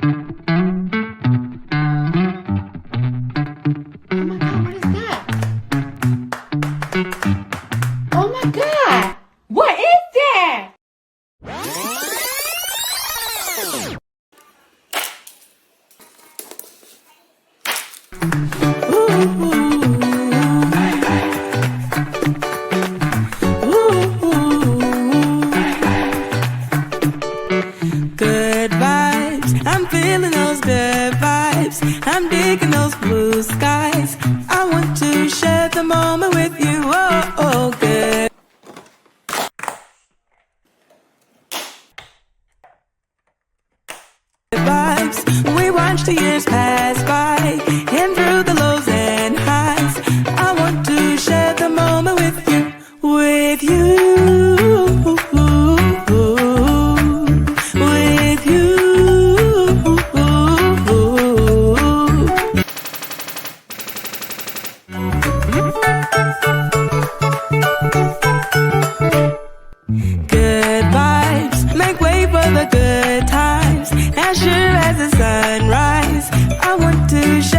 Oh my God, what is that? Good vibes, I'm feeling those good vibes. I'm digging those blue skies. I want to share the moment with you. Oh, oh, good vibes. We watched the years pass by, and through the lows and highs, I want to share the moment with you, with you. Good vibes, make way for the good times. As sure as the sunrise, I want to share